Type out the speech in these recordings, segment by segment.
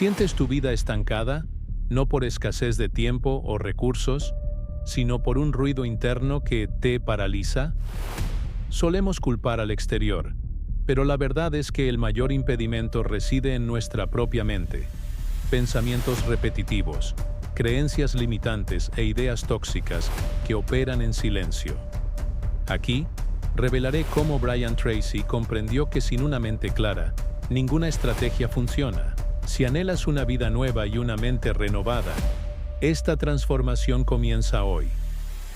¿Sientes tu vida estancada? No por escasez de tiempo o recursos, sino por un ruido interno que te paraliza. Solemos culpar al exterior, pero la verdad es que el mayor impedimento reside en nuestra propia mente. Pensamientos repetitivos, creencias limitantes e ideas tóxicas que operan en silencio. Aquí, revelaré cómo Brian Tracy comprendió que sin una mente clara, ninguna estrategia funciona. Si anhelas una vida nueva y una mente renovada, esta transformación comienza hoy.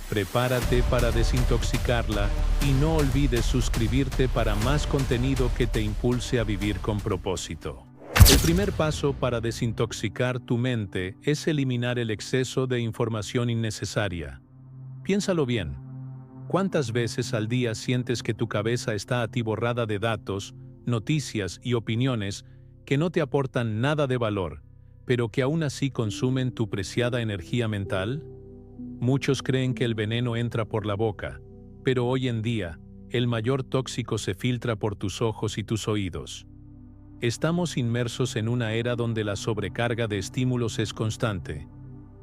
Prepárate para desintoxicarla y no olvides suscribirte para más contenido que te impulse a vivir con propósito. El primer paso para desintoxicar tu mente es eliminar el exceso de información innecesaria. Piénsalo bien. ¿Cuántas veces al día sientes que tu cabeza está atiborrada de datos, noticias y opiniones que no te aportan nada de valor, pero que aún así consumen tu preciada energía mental? Muchos creen que el veneno entra por la boca, pero hoy en día, el mayor tóxico se filtra por tus ojos y tus oídos. Estamos inmersos en una era donde la sobrecarga de estímulos es constante,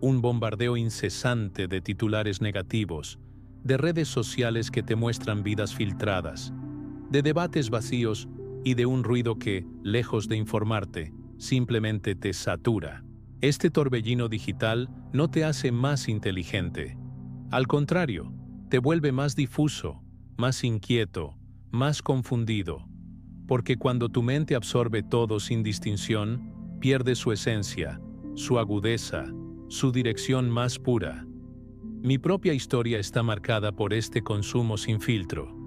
un bombardeo incesante de titulares negativos, de redes sociales que te muestran vidas filtradas, de debates vacíos y de un ruido que, lejos de informarte, simplemente te satura. Este torbellino digital no te hace más inteligente. Al contrario, te vuelve más difuso, más inquieto, más confundido. Porque cuando tu mente absorbe todo sin distinción, pierde su esencia, su agudeza, su dirección más pura. Mi propia historia está marcada por este consumo sin filtro.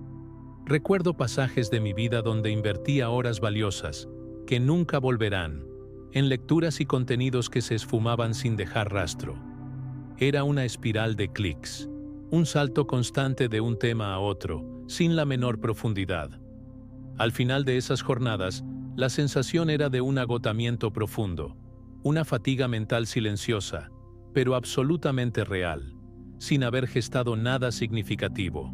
Recuerdo pasajes de mi vida donde invertía horas valiosas, que nunca volverán, en lecturas y contenidos que se esfumaban sin dejar rastro. Era una espiral de clics, un salto constante de un tema a otro, sin la menor profundidad. Al final de esas jornadas, la sensación era de un agotamiento profundo, una fatiga mental silenciosa, pero absolutamente real, sin haber gestado nada significativo.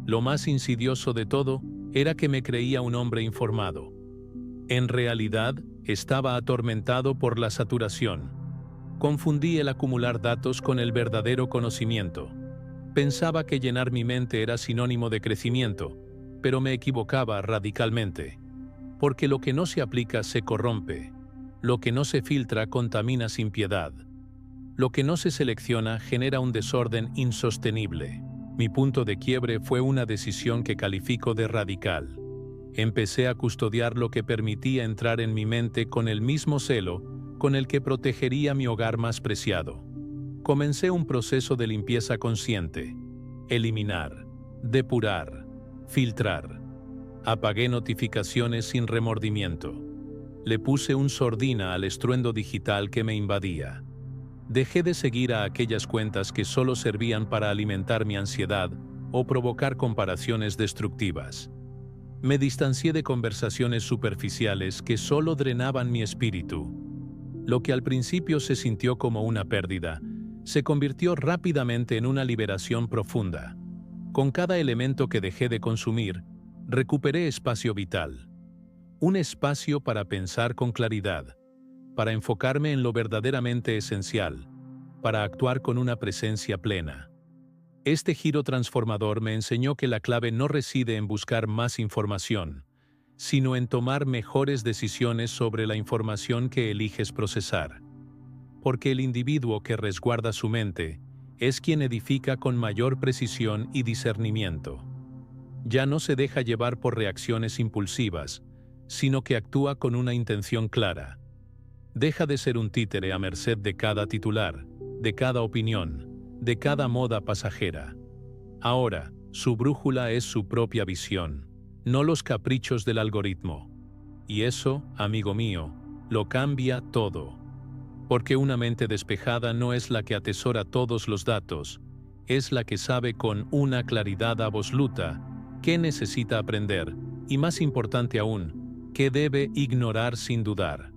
Lo más insidioso de todo era que me creía un hombre informado. En realidad, estaba atormentado por la saturación. Confundí el acumular datos con el verdadero conocimiento. Pensaba que llenar mi mente era sinónimo de crecimiento, pero me equivocaba radicalmente. Porque lo que no se aplica se corrompe. Lo que no se filtra contamina sin piedad. Lo que no se selecciona genera un desorden insostenible. Mi punto de quiebre fue una decisión que califico de radical. Empecé a custodiar lo que permitía entrar en mi mente con el mismo celo con el que protegería mi hogar más preciado. Comencé un proceso de limpieza consciente. Eliminar, depurar, filtrar. Apagué notificaciones sin remordimiento. Le puse un sordina al estruendo digital que me invadía. Dejé de seguir a aquellas cuentas que solo servían para alimentar mi ansiedad o provocar comparaciones destructivas. Me distancié de conversaciones superficiales que solo drenaban mi espíritu. Lo que al principio se sintió como una pérdida, se convirtió rápidamente en una liberación profunda. Con cada elemento que dejé de consumir, recuperé espacio vital. Un espacio para pensar con claridad, para enfocarme en lo verdaderamente esencial, para actuar con una presencia plena. Este giro transformador me enseñó que la clave no reside en buscar más información, sino en tomar mejores decisiones sobre la información que eliges procesar. Porque el individuo que resguarda su mente es quien edifica con mayor precisión y discernimiento. Ya no se deja llevar por reacciones impulsivas, sino que actúa con una intención clara. Deja de ser un títere a merced de cada titular, de cada opinión, de cada moda pasajera. Ahora, su brújula es su propia visión, no los caprichos del algoritmo. Y eso, amigo mío, lo cambia todo. Porque una mente despejada no es la que atesora todos los datos, es la que sabe con una claridad absoluta qué necesita aprender, y más importante aún, qué debe ignorar sin dudar.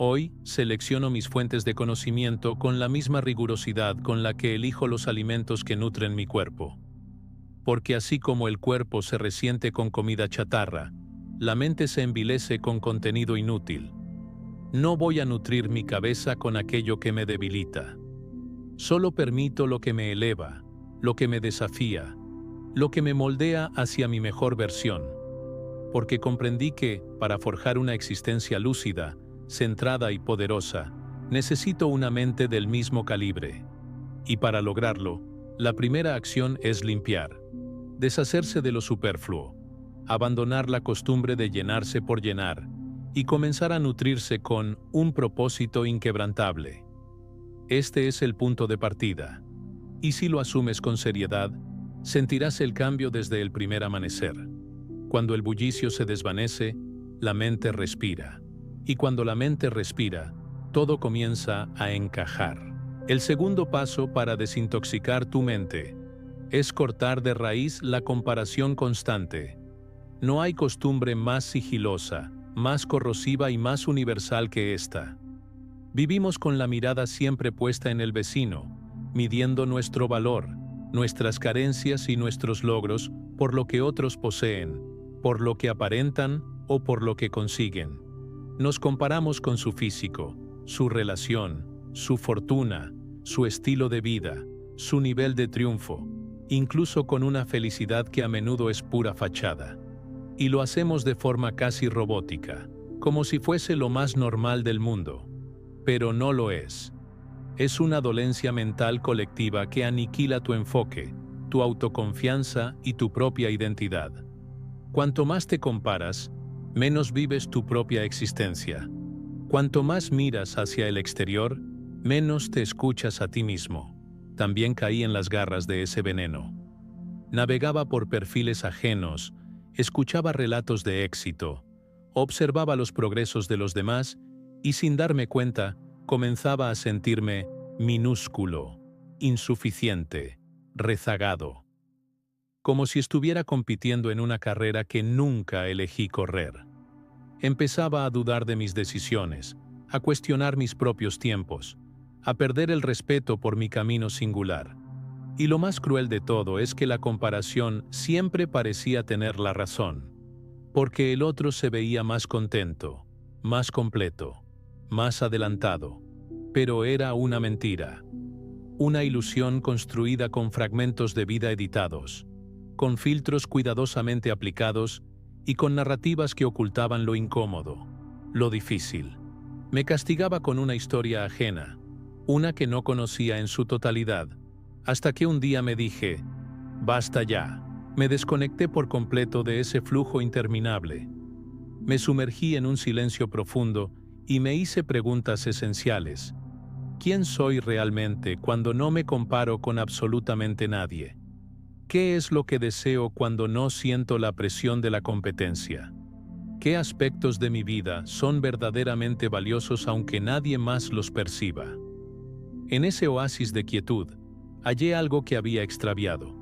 Hoy, selecciono mis fuentes de conocimiento con la misma rigurosidad con la que elijo los alimentos que nutren mi cuerpo. Porque así como el cuerpo se resiente con comida chatarra, la mente se envilece con contenido inútil. No voy a nutrir mi cabeza con aquello que me debilita. Solo permito lo que me eleva, lo que me desafía, lo que me moldea hacia mi mejor versión. Porque comprendí que, para forjar una existencia lúcida, centrada y poderosa, necesito una mente del mismo calibre. Y para lograrlo, la primera acción es limpiar, deshacerse de lo superfluo, abandonar la costumbre de llenarse por llenar y comenzar a nutrirse con un propósito inquebrantable. Este es el punto de partida. Y si lo asumes con seriedad, sentirás el cambio desde el primer amanecer. Cuando el bullicio se desvanece, la mente respira. Y cuando la mente respira, todo comienza a encajar. El segundo paso para desintoxicar tu mente es cortar de raíz la comparación constante. No hay costumbre más sigilosa, más corrosiva y más universal que esta. Vivimos con la mirada siempre puesta en el vecino, midiendo nuestro valor, nuestras carencias y nuestros logros por lo que otros poseen, por lo que aparentan o por lo que consiguen. Nos comparamos con su físico, su relación, su fortuna, su estilo de vida, su nivel de triunfo, incluso con una felicidad que a menudo es pura fachada. Y lo hacemos de forma casi robótica, como si fuese lo más normal del mundo. Pero no lo es. Es una dolencia mental colectiva que aniquila tu enfoque, tu autoconfianza y tu propia identidad. Cuanto más te comparas, menos vives tu propia existencia. Cuanto más miras hacia el exterior, menos te escuchas a ti mismo. También caí en las garras de ese veneno. Navegaba por perfiles ajenos, escuchaba relatos de éxito, observaba los progresos de los demás y sin darme cuenta, comenzaba a sentirme minúsculo, insuficiente, rezagado. Como si estuviera compitiendo en una carrera que nunca elegí correr. Empezaba a dudar de mis decisiones, a cuestionar mis propios tiempos, a perder el respeto por mi camino singular. Y lo más cruel de todo es que la comparación siempre parecía tener la razón, porque el otro se veía más contento, más completo, más adelantado, pero era una mentira, una ilusión construida con fragmentos de vida editados, con filtros cuidadosamente aplicados y con narrativas que ocultaban lo incómodo, lo difícil. Me castigaba con una historia ajena, una que no conocía en su totalidad, hasta que un día me dije, basta ya. Me desconecté por completo de ese flujo interminable. Me sumergí en un silencio profundo y me hice preguntas esenciales. ¿Quién soy realmente cuando no me comparo con absolutamente nadie? ¿Qué es lo que deseo cuando no siento la presión de la competencia? ¿Qué aspectos de mi vida son verdaderamente valiosos aunque nadie más los perciba? En ese oasis de quietud, hallé algo que había extraviado: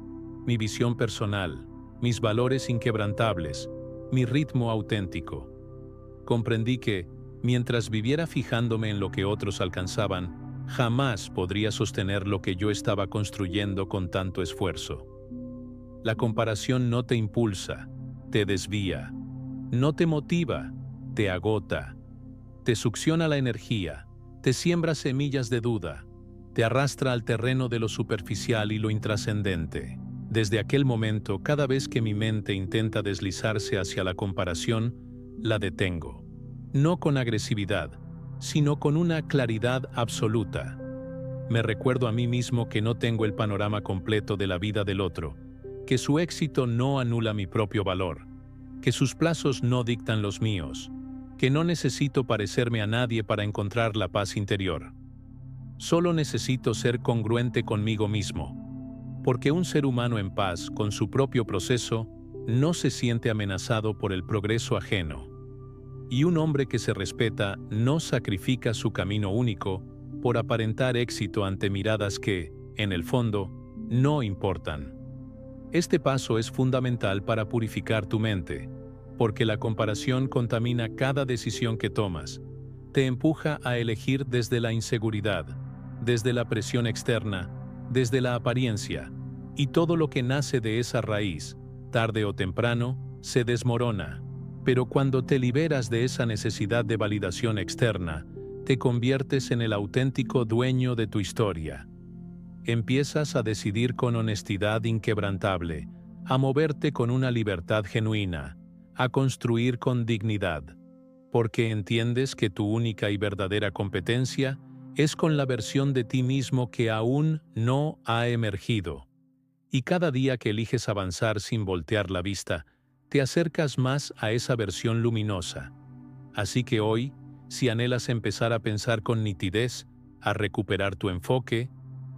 mi visión personal, mis valores inquebrantables, mi ritmo auténtico. Comprendí que, mientras viviera fijándome en lo que otros alcanzaban, jamás podría sostener lo que yo estaba construyendo con tanto esfuerzo. La comparación no te impulsa, te desvía, no te motiva, te agota, te succiona la energía, te siembra semillas de duda, te arrastra al terreno de lo superficial y lo intrascendente. Desde aquel momento, cada vez que mi mente intenta deslizarse hacia la comparación, la detengo. No con agresividad, sino con una claridad absoluta. Me recuerdo a mí mismo que no tengo el panorama completo de la vida del otro, que su éxito no anula mi propio valor, que sus plazos no dictan los míos, que no necesito parecerme a nadie para encontrar la paz interior. Solo necesito ser congruente conmigo mismo, porque un ser humano en paz con su propio proceso no se siente amenazado por el progreso ajeno. Y un hombre que se respeta no sacrifica su camino único por aparentar éxito ante miradas que, en el fondo, no importan. Este paso es fundamental para purificar tu mente, porque la comparación contamina cada decisión que tomas, te empuja a elegir desde la inseguridad, desde la presión externa, desde la apariencia, y todo lo que nace de esa raíz, tarde o temprano, se desmorona, Pero cuando te liberas de esa necesidad de validación externa, te conviertes en el auténtico dueño de tu historia. Empiezas a decidir con honestidad inquebrantable, a moverte con una libertad genuina, a construir con dignidad, porque entiendes que tu única y verdadera competencia es con la versión de ti mismo que aún no ha emergido. Y cada día que eliges avanzar sin voltear la vista, te acercas más a esa versión luminosa. Así que hoy, si anhelas empezar a pensar con nitidez, a recuperar tu enfoque,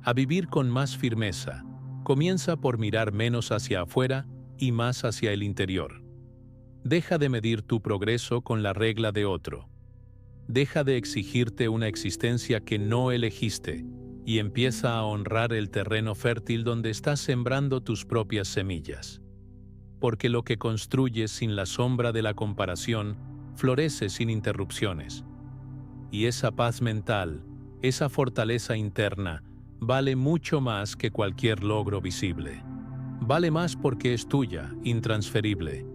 a vivir con más firmeza, comienza por mirar menos hacia afuera y más hacia el interior. Deja de medir tu progreso con la regla de otro. Deja de exigirte una existencia que no elegiste y empieza a honrar el terreno fértil donde estás sembrando tus propias semillas. Porque lo que construyes sin la sombra de la comparación florece sin interrupciones. Y esa paz mental, esa fortaleza interna, vale mucho más que cualquier logro visible. Vale más porque es tuya, intransferible.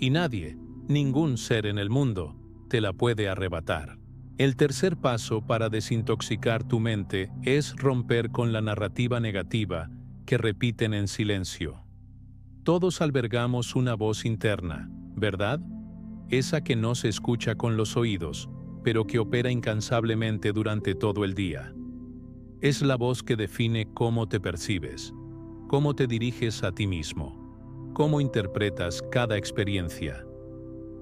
Y nadie, ningún ser en el mundo, te la puede arrebatar. El tercer paso para desintoxicar tu mente es romper con la narrativa negativa que repiten en silencio. Todos albergamos una voz interna, ¿verdad? Esa que no se escucha con los oídos, pero que opera incansablemente durante todo el día. Es la voz que define cómo te percibes, cómo te diriges a ti mismo, cómo interpretas cada experiencia.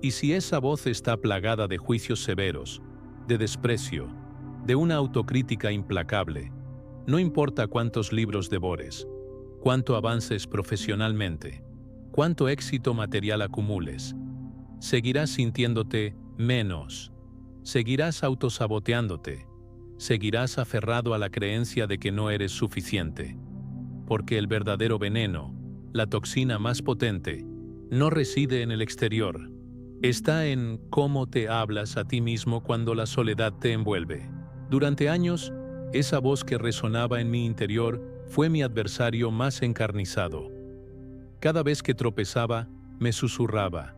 Y si esa voz está plagada de juicios severos, de desprecio, de una autocrítica implacable, no importa cuántos libros devores, cuánto avances profesionalmente, cuánto éxito material acumules, seguirás sintiéndote menos, seguirás autosaboteándote, seguirás aferrado a la creencia de que no eres suficiente, porque el verdadero veneno, la toxina más potente, no reside en el exterior, está en cómo te hablas a ti mismo cuando la soledad te envuelve. Durante años, esa voz que resonaba en mi interior fue mi adversario más encarnizado. Cada vez que tropezaba, me susurraba,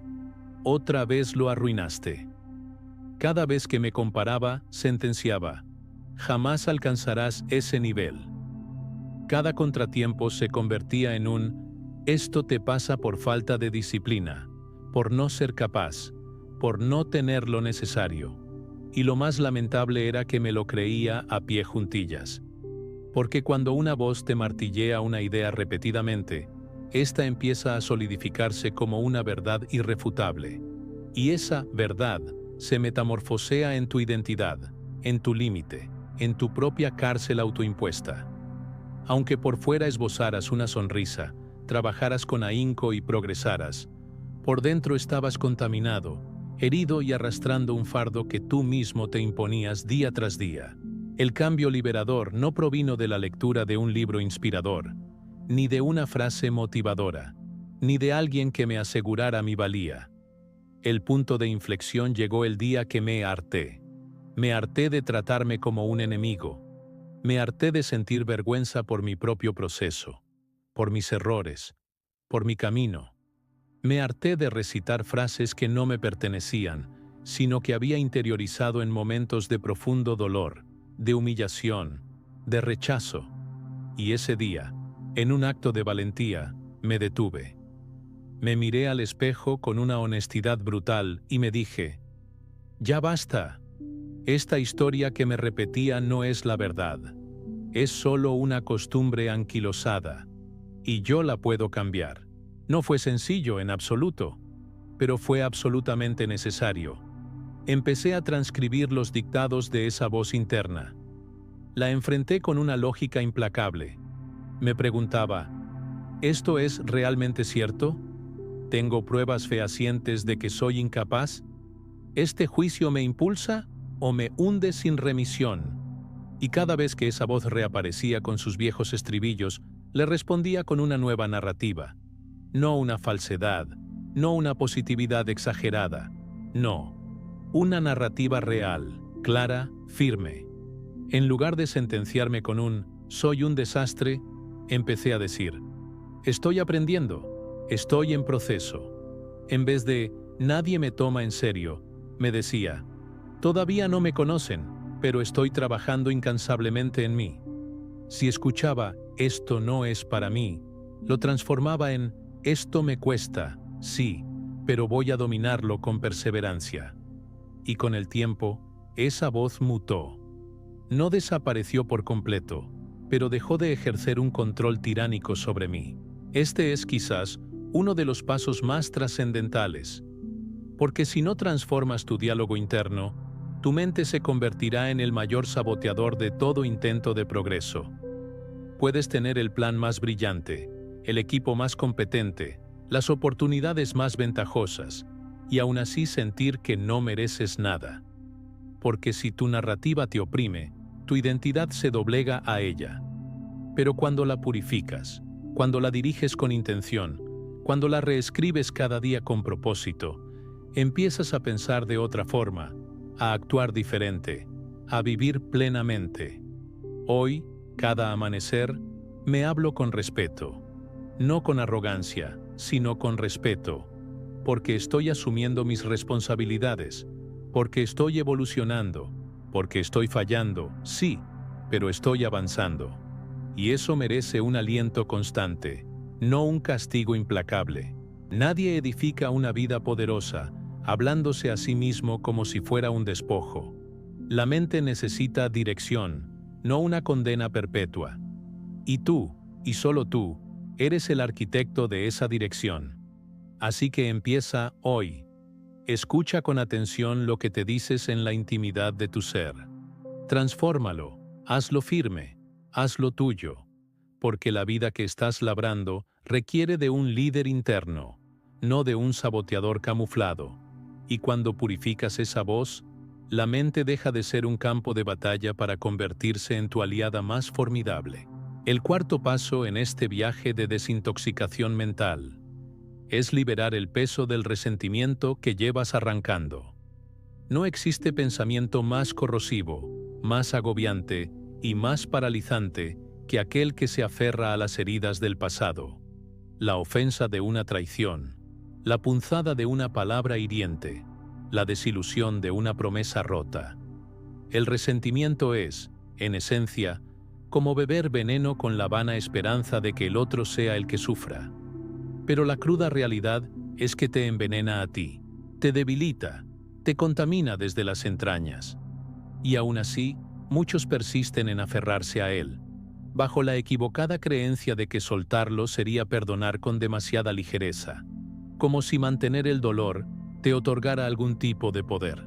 «Otra vez lo arruinaste». Cada vez que me comparaba, sentenciaba, «Jamás alcanzarás ese nivel». Cada contratiempo se convertía en un «Esto te pasa por falta de disciplina, por no ser capaz, por no tener lo necesario». Y lo más lamentable era que me lo creía a pie juntillas. Porque cuando una voz te martillea una idea repetidamente, ésta empieza a solidificarse como una verdad irrefutable. Y esa verdad se metamorfosea en tu identidad, en tu límite, en tu propia cárcel autoimpuesta. Aunque por fuera esbozaras una sonrisa, trabajaras con ahínco y progresaras, por dentro estabas contaminado, herido y arrastrando un fardo que tú mismo te imponías día tras día. El cambio liberador no provino de la lectura de un libro inspirador, ni de una frase motivadora, ni de alguien que me asegurara mi valía. El punto de inflexión llegó el día que me harté. Me harté de tratarme como un enemigo. Me harté de sentir vergüenza por mi propio proceso, por mis errores, por mi camino. Me harté de recitar frases que no me pertenecían, sino que había interiorizado en momentos de profundo dolor, de humillación, de rechazo. Y ese día, en un acto de valentía, me detuve. Me miré al espejo con una honestidad brutal y me dije, «Ya basta. Esta historia que me repetía no es la verdad. Es solo una costumbre anquilosada, y yo la puedo cambiar». No fue sencillo en absoluto, pero fue absolutamente necesario. Empecé a transcribir los dictados de esa voz interna. La enfrenté con una lógica implacable. Me preguntaba, ¿esto es realmente cierto? ¿Tengo pruebas fehacientes de que soy incapaz? ¿Este juicio me impulsa o me hunde sin remisión? Y cada vez que esa voz reaparecía con sus viejos estribillos, le respondía con una nueva narrativa. No una falsedad, no una positividad exagerada, no, una narrativa real, clara, firme. En lugar de sentenciarme con un «soy un desastre», empecé a decir «estoy aprendiendo, estoy en proceso». En vez de Nadie me toma en serio, me decía. Todavía no me conocen, pero estoy trabajando incansablemente en mí. Si escuchaba, esto no es para mí, lo transformaba en, esto me cuesta, sí, pero voy a dominarlo con perseverancia. Y con el tiempo, esa voz mutó. No desapareció por completo, pero dejó de ejercer un control tiránico sobre mí. Este es quizás uno de los pasos más trascendentales, porque si no transformas tu diálogo interno, tu mente se convertirá en el mayor saboteador de todo intento de progreso. Puedes tener el plan más brillante, el equipo más competente, las oportunidades más ventajosas, y aún así sentir que no mereces nada. Porque si tu narrativa te oprime, tu identidad se doblega a ella. Pero cuando la purificas, cuando la diriges con intención, cuando la reescribes cada día con propósito, empiezas a pensar de otra forma, a actuar diferente, a vivir plenamente. Hoy, cada amanecer, me hablo con respeto, no con arrogancia, sino con respeto, porque estoy asumiendo mis responsabilidades, porque estoy evolucionando, porque estoy fallando, sí, pero estoy avanzando. Y eso merece un aliento constante, no un castigo implacable. Nadie edifica una vida poderosa, hablándose a sí mismo como si fuera un despojo. La mente necesita dirección, no una condena perpetua. Y tú, y solo tú, eres el arquitecto de esa dirección. Así que empieza hoy. Escucha con atención lo que te dices en la intimidad de tu ser. Transfórmalo, hazlo firme, hazlo tuyo, porque la vida que estás labrando requiere de un líder interno, no de un saboteador camuflado. Y cuando purificas esa voz, la mente deja de ser un campo de batalla para convertirse en tu aliada más formidable. El cuarto paso en este viaje de desintoxicación mental es liberar el peso del resentimiento que llevas arrancando. No existe pensamiento más corrosivo, más agobiante y más paralizante que aquel que se aferra a las heridas del pasado. La ofensa de una traición, la punzada de una palabra hiriente, la desilusión de una promesa rota. El resentimiento es, en esencia, como beber veneno con la vana esperanza de que el otro sea el que sufra. Pero la cruda realidad es que te envenena a ti, te debilita, te contamina desde las entrañas. Y aún así, muchos persisten en aferrarse a él, bajo la equivocada creencia de que soltarlo sería perdonar con demasiada ligereza, como si mantener el dolor te otorgara algún tipo de poder.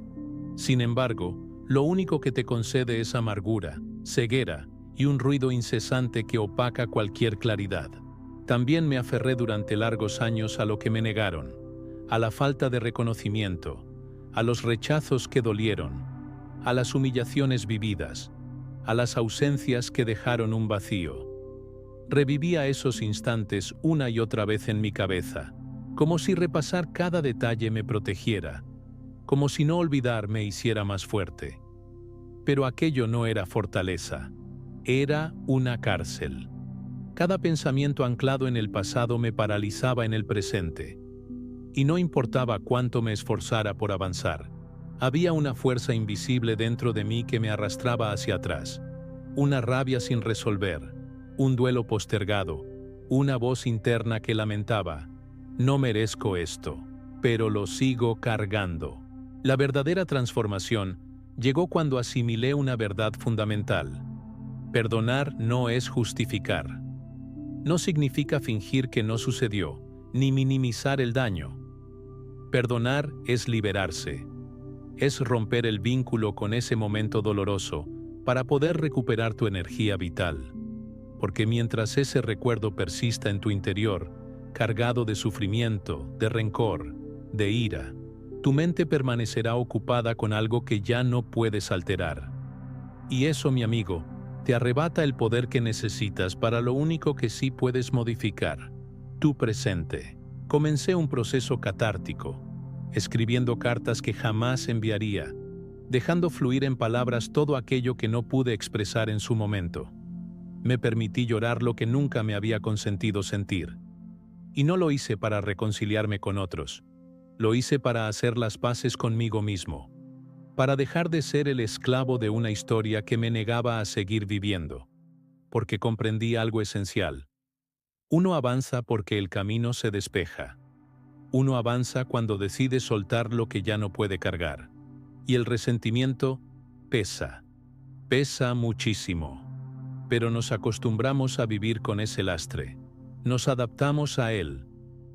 Sin embargo, lo único que te concede es amargura, ceguera y un ruido incesante que opaca cualquier claridad. También me aferré durante largos años a lo que me negaron, a la falta de reconocimiento, a los rechazos que dolieron, a las humillaciones vividas, a las ausencias que dejaron un vacío. Revivía esos instantes una y otra vez en mi cabeza, como si repasar cada detalle me protegiera, como si no olvidar me hiciera más fuerte. Pero aquello no era fortaleza, era una cárcel. Cada pensamiento anclado en el pasado me paralizaba en el presente. Y no importaba cuánto me esforzara por avanzar, había una fuerza invisible dentro de mí que me arrastraba hacia atrás. Una rabia sin resolver, un duelo postergado, una voz interna que lamentaba: no merezco esto, pero lo sigo cargando. La verdadera transformación llegó cuando asimilé una verdad fundamental. Perdonar no es justificar. No significa fingir que no sucedió, ni minimizar el daño. Perdonar es liberarse. Es romper el vínculo con ese momento doloroso para poder recuperar tu energía vital. Porque mientras ese recuerdo persista en tu interior, cargado de sufrimiento, de rencor, de ira, tu mente permanecerá ocupada con algo que ya no puedes alterar. Y eso, mi amigo, te arrebata el poder que necesitas para lo único que sí puedes modificar: tu presente. Comencé un proceso catártico, escribiendo cartas que jamás enviaría, dejando fluir en palabras todo aquello que no pude expresar en su momento. Me permití llorar lo que nunca me había consentido sentir. Y no lo hice para reconciliarme con otros. Lo hice para hacer las paces conmigo mismo, para dejar de ser el esclavo de una historia que me negaba a seguir viviendo, porque comprendí algo esencial. Uno avanza porque el camino se despeja. Uno avanza cuando decide soltar lo que ya no puede cargar. Y el resentimiento pesa. Pesa muchísimo. Pero nos acostumbramos a vivir con ese lastre. Nos adaptamos a él,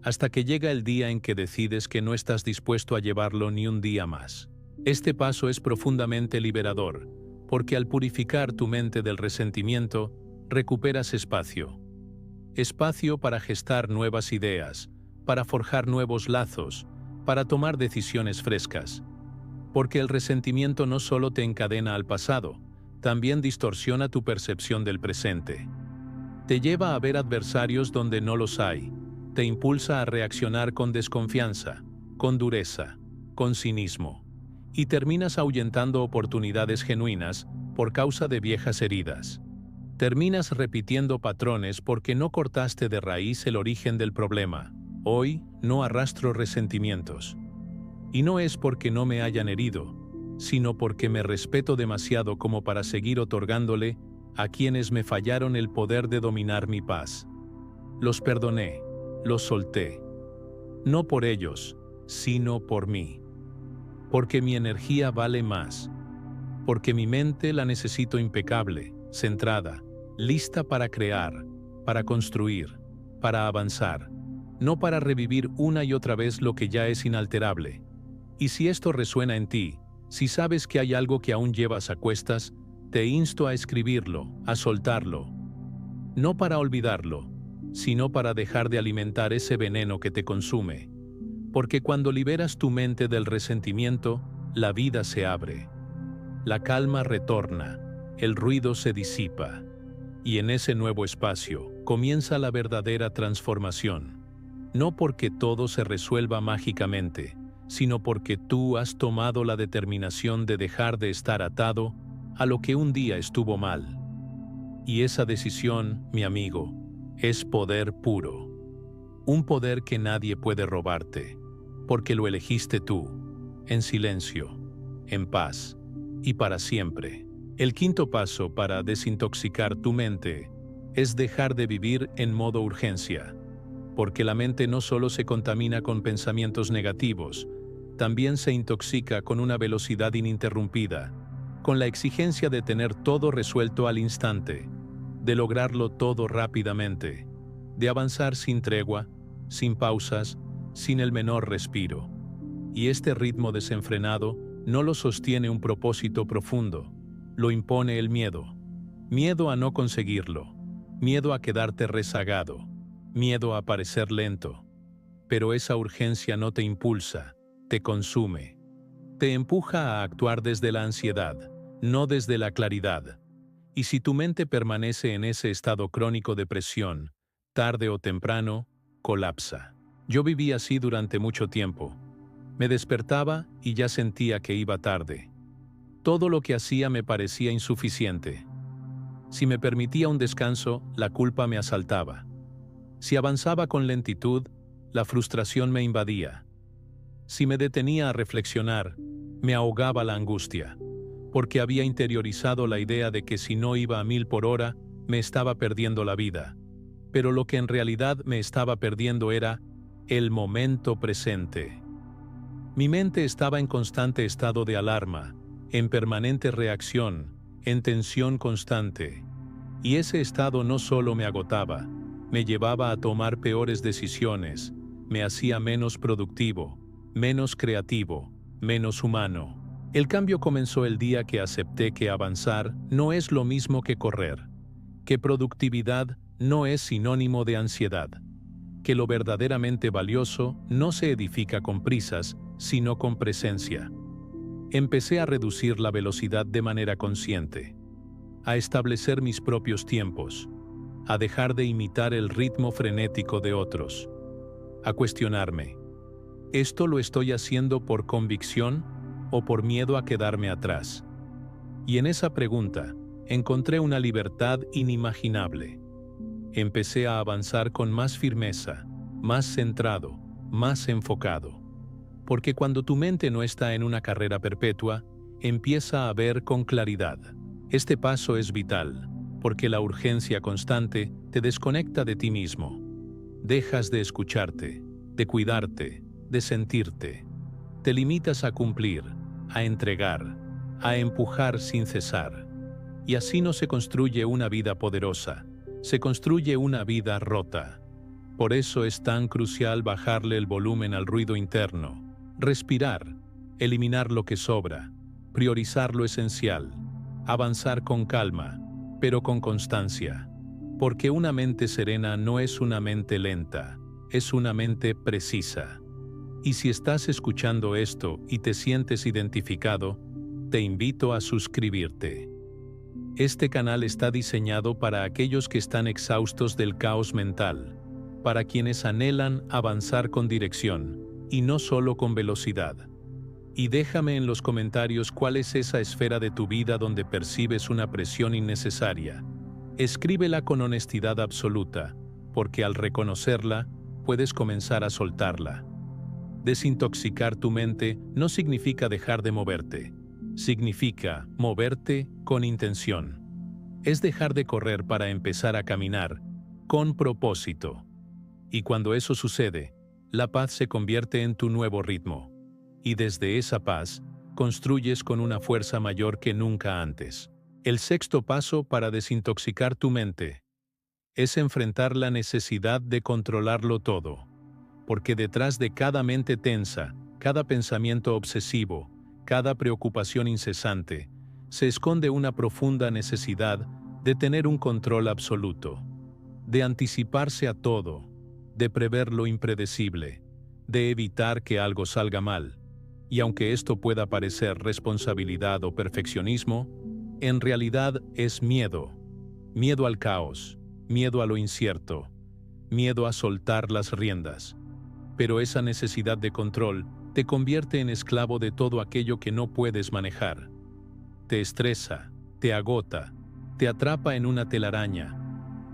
hasta que llega el día en que decides que no estás dispuesto a llevarlo ni un día más. Este paso es profundamente liberador, porque al purificar tu mente del resentimiento, recuperas espacio. Espacio para gestar nuevas ideas, para forjar nuevos lazos, para tomar decisiones frescas. Porque el resentimiento no solo te encadena al pasado, también distorsiona tu percepción del presente. Te lleva a ver adversarios donde no los hay, te impulsa a reaccionar con desconfianza, con dureza, con cinismo, y terminas ahuyentando oportunidades genuinas por causa de viejas heridas. Terminas repitiendo patrones porque no cortaste de raíz el origen del problema. Hoy no arrastro resentimientos. Y no es porque no me hayan herido, sino porque me respeto demasiado como para seguir otorgándole a quienes me fallaron el poder de dominar mi paz. Los perdoné, los solté. No por ellos, sino por mí. Porque mi energía vale más. Porque mi mente la necesito impecable, centrada, lista para crear, para construir, para avanzar, no para revivir una y otra vez lo que ya es inalterable. Y si esto resuena en ti, si sabes que hay algo que aún llevas a cuestas, te insto a escribirlo, a soltarlo. No para olvidarlo, sino para dejar de alimentar ese veneno que te consume. Porque cuando liberas tu mente del resentimiento, la vida se abre. La calma retorna, el ruido se disipa. Y en ese nuevo espacio comienza la verdadera transformación. No porque todo se resuelva mágicamente, sino porque tú has tomado la determinación de dejar de estar atado a lo que un día estuvo mal. Y esa decisión, mi amigo, es poder puro. Un poder que nadie puede robarte, porque lo elegiste tú, en silencio, en paz y para siempre. El quinto paso para desintoxicar tu mente es dejar de vivir en modo urgencia, porque la mente no solo se contamina con pensamientos negativos, también se intoxica con una velocidad ininterrumpida, con la exigencia de tener todo resuelto al instante, de lograrlo todo rápidamente, de avanzar sin tregua, sin pausas, sin el menor respiro. Y este ritmo desenfrenado no lo sostiene un propósito profundo, lo impone el miedo. Miedo a no conseguirlo, miedo a quedarte rezagado, miedo a parecer lento. Pero esa urgencia no te impulsa, te consume. Te empuja a actuar desde la ansiedad, no desde la claridad. Y si tu mente permanece en ese estado crónico de presión, tarde o temprano, colapsa. Yo viví así durante mucho tiempo. Me despertaba y ya sentía que iba tarde. Todo lo que hacía me parecía insuficiente. Si me permitía un descanso, la culpa me asaltaba. Si avanzaba con lentitud, la frustración me invadía. Si me detenía a reflexionar, me ahogaba la angustia, porque había interiorizado la idea de que si no iba a 1000 por hora, me estaba perdiendo la vida. Pero lo que en realidad me estaba perdiendo era el momento presente. Mi mente estaba en constante estado de alarma, en permanente reacción, en tensión constante. Y ese estado no solo me agotaba, me llevaba a tomar peores decisiones, me hacía menos productivo, menos creativo, menos humano. El cambio comenzó el día que acepté que avanzar no es lo mismo que correr, que productividad no es sinónimo de ansiedad, que lo verdaderamente valioso no se edifica con prisas, sino con presencia. Empecé a reducir la velocidad de manera consciente, a establecer mis propios tiempos, a dejar de imitar el ritmo frenético de otros, a cuestionarme: ¿esto lo estoy haciendo por convicción o por miedo a quedarme atrás? Y en esa pregunta encontré una libertad inimaginable. Empecé a avanzar con más firmeza, más centrado, más enfocado. porque cuando tu mente no está en una carrera perpetua, empieza a ver con claridad. Este paso es vital, porque la urgencia constante te desconecta de ti mismo. Dejas de escucharte, de cuidarte, de sentirte. Te limitas a cumplir, a entregar, a empujar sin cesar. Y así no se construye una vida poderosa, se construye una vida rota. Por eso es tan crucial bajarle el volumen al ruido interno, respirar, eliminar lo que sobra, priorizar lo esencial, avanzar con calma, pero con constancia. Porque una mente serena no es una mente lenta, es una mente precisa. Y si estás escuchando esto y te sientes identificado, te invito a suscribirte. Este canal está diseñado para aquellos que están exhaustos del caos mental, para quienes anhelan avanzar con dirección, y no solo con velocidad. Y déjame en los comentarios cuál es esa esfera de tu vida donde percibes una presión innecesaria. Escríbela con honestidad absoluta, porque al reconocerla, puedes comenzar a soltarla. Desintoxicar tu mente no significa dejar de moverte. Significa moverte con intención. Es dejar de correr para empezar a caminar con propósito. Y cuando eso sucede, la paz se convierte en tu nuevo ritmo. Y desde esa paz, construyes con una fuerza mayor que nunca antes. El sexto paso para desintoxicar tu mente es enfrentar la necesidad de controlarlo todo. Porque detrás de cada mente tensa, cada pensamiento obsesivo, cada preocupación incesante, se esconde una profunda necesidad de tener un control absoluto, de anticiparse a todo, de prever lo impredecible, de evitar que algo salga mal. Y aunque esto pueda parecer responsabilidad o perfeccionismo, en realidad es miedo. Miedo al caos, miedo a lo incierto, miedo a soltar las riendas. Pero esa necesidad de control te convierte en esclavo de todo aquello que no puedes manejar. Te estresa, te agota, te atrapa en una telaraña.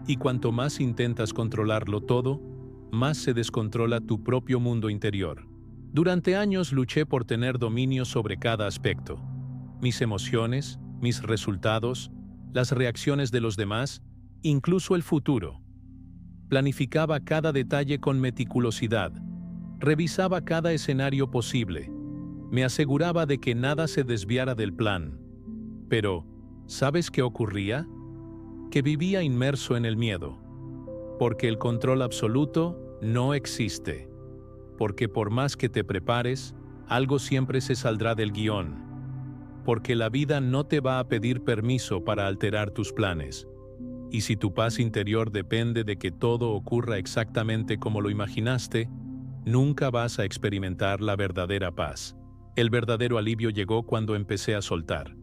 Y cuanto más intentas controlarlo todo, más se descontrola tu propio mundo interior. Durante años luché por tener dominio sobre cada aspecto. Mis emociones, mis resultados, las reacciones de los demás, incluso el futuro. Planificaba cada detalle con meticulosidad. Revisaba cada escenario posible. Me aseguraba de que nada se desviara del plan. Pero, ¿sabes qué ocurría? Que vivía inmerso en el miedo. Porque el control absoluto no existe. Porque por más que te prepares, algo siempre se saldrá del guión. Porque la vida no te va a pedir permiso para alterar tus planes. Y si tu paz interior depende de que todo ocurra exactamente como lo imaginaste, nunca vas a experimentar la verdadera paz. El verdadero alivio llegó cuando empecé a soltar,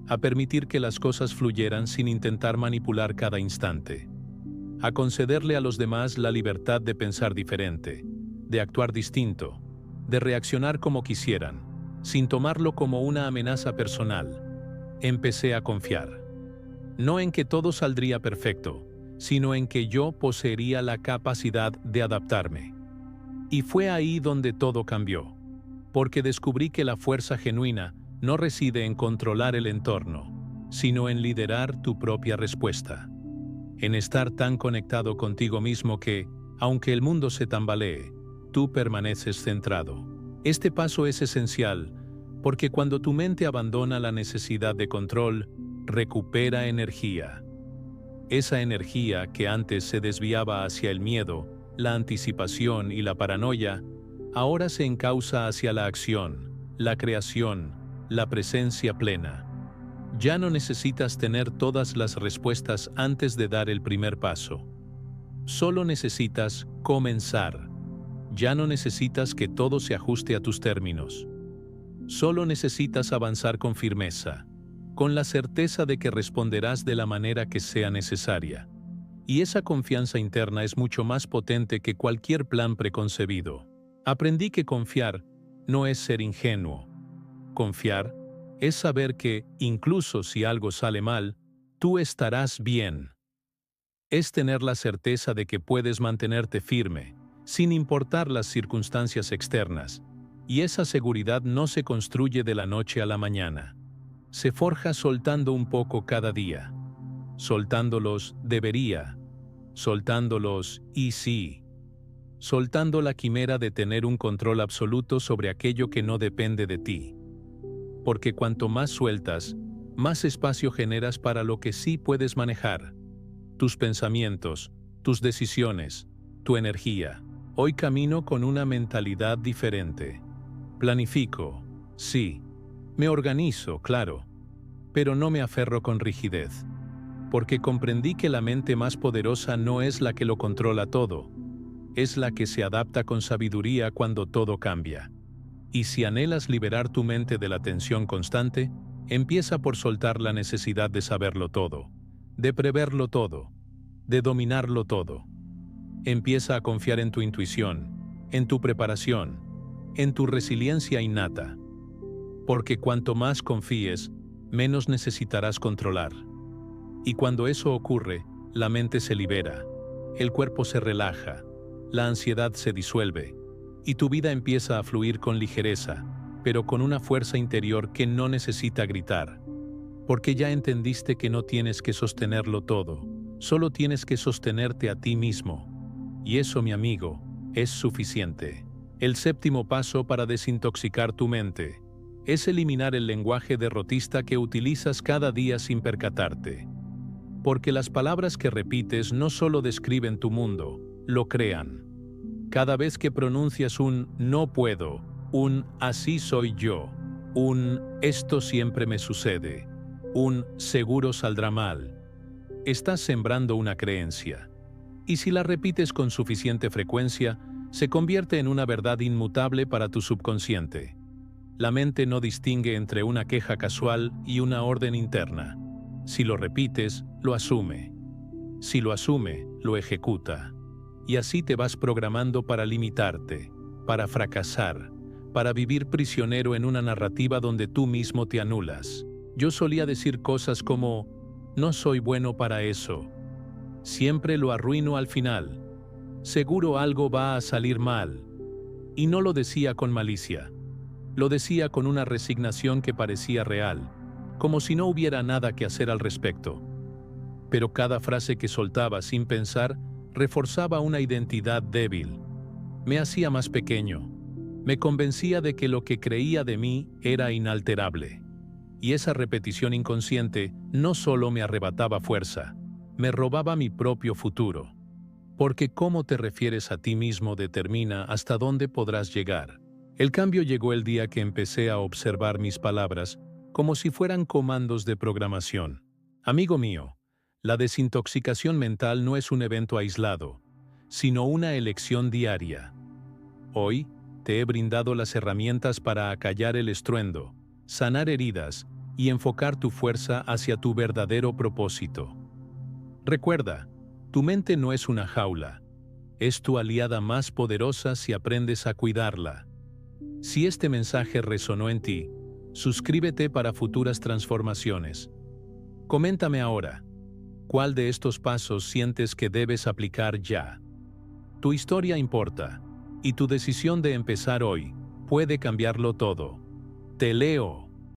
a permitir que las cosas fluyeran sin intentar manipular cada instante, a concederle a los demás la libertad de pensar diferente, de actuar distinto, de reaccionar como quisieran, sin tomarlo como una amenaza personal. Empecé a confiar. No en que todo saldría perfecto, sino en que yo poseería la capacidad de adaptarme. Y fue ahí donde todo cambió, porque descubrí que la fuerza genuina no reside en controlar el entorno, sino en liderar tu propia respuesta. En estar tan conectado contigo mismo que, aunque el mundo se tambalee, tú permaneces centrado. Este paso es esencial, porque cuando tu mente abandona la necesidad de control, recupera energía. Esa energía que antes se desviaba hacia el miedo, la anticipación y la paranoia, ahora se encausa hacia la acción, la creación, la presencia plena. Ya no necesitas tener todas las respuestas antes de dar el primer paso. Solo necesitas comenzar. Ya no necesitas que todo se ajuste a tus términos. Solo necesitas avanzar con firmeza, con la certeza de que responderás de la manera que sea necesaria. Y esa confianza interna es mucho más potente que cualquier plan preconcebido. Aprendí que confiar no es ser ingenuo. Confiar es saber que, incluso si algo sale mal, tú estarás bien. Es tener la certeza de que puedes mantenerte firme, sin importar las circunstancias externas, Y esa seguridad no se construye de la noche a la mañana. Se forja soltando un poco cada día. Soltando los debería. Soltando los y sí. Soltando la quimera de tener un control absoluto sobre aquello que no depende de ti. Porque cuanto más sueltas, más espacio generas para lo que sí puedes manejar. Tus pensamientos, tus decisiones, tu energía. Hoy camino con una mentalidad diferente. Planifico, sí. Me organizo, claro. Pero no me aferro con rigidez. Porque comprendí que la mente más poderosa no es la que lo controla todo. Es la que se adapta con sabiduría cuando todo cambia. Y si anhelas liberar tu mente de la tensión constante, empieza por soltar la necesidad de saberlo todo, de preverlo todo, de dominarlo todo. Empieza a confiar en tu intuición, en tu preparación, en tu resiliencia innata. Porque cuanto más confíes, menos necesitarás controlar. Y cuando eso ocurre, la mente se libera, el cuerpo se relaja, la ansiedad se disuelve, y tu vida empieza a fluir con ligereza, pero con una fuerza interior que no necesita gritar. Porque ya entendiste que no tienes que sostenerlo todo, solo tienes que sostenerte a ti mismo. Y eso, mi amigo, es suficiente. El séptimo paso para desintoxicar tu mente es eliminar el lenguaje derrotista que utilizas cada día sin percatarte. Porque las palabras que repites no solo describen tu mundo, lo crean. Cada vez que pronuncias un no puedo, un así soy yo, un esto siempre me sucede, un seguro saldrá mal, estás sembrando una creencia. Y si la repites con suficiente frecuencia, se convierte en una verdad inmutable para tu subconsciente. La mente no distingue entre una queja casual y una orden interna. Si lo repites, lo asume. Si lo asume, lo ejecuta. Y así te vas programando para limitarte, para fracasar, para vivir prisionero en una narrativa donde tú mismo te anulas. Yo solía decir cosas como, no soy bueno para eso. Siempre lo arruino al final. Seguro algo va a salir mal. Y no lo decía con malicia. Lo decía con una resignación que parecía real, como si no hubiera nada que hacer al respecto. Pero cada frase que soltaba sin pensar reforzaba una identidad débil. Me hacía más pequeño. Me convencía de que lo que creía de mí era inalterable. Y esa repetición inconsciente no solo me arrebataba fuerza, me robaba mi propio futuro. Porque cómo te refieres a ti mismo determina hasta dónde podrás llegar. El cambio llegó el día que empecé a observar mis palabras como si fueran comandos de programación. Amigo mío, la desintoxicación mental no es un evento aislado, sino una elección diaria. Hoy, te he brindado las herramientas para acallar el estruendo, sanar heridas y enfocar tu fuerza hacia tu verdadero propósito. Recuerda, tu mente no es una jaula, es tu aliada más poderosa si aprendes a cuidarla. Si este mensaje resonó en ti, suscríbete para futuras transformaciones. Coméntame ahora, ¿cuál de estos pasos sientes que debes aplicar ya? Tu historia importa, y tu decisión de empezar hoy puede cambiarlo todo. Te leo.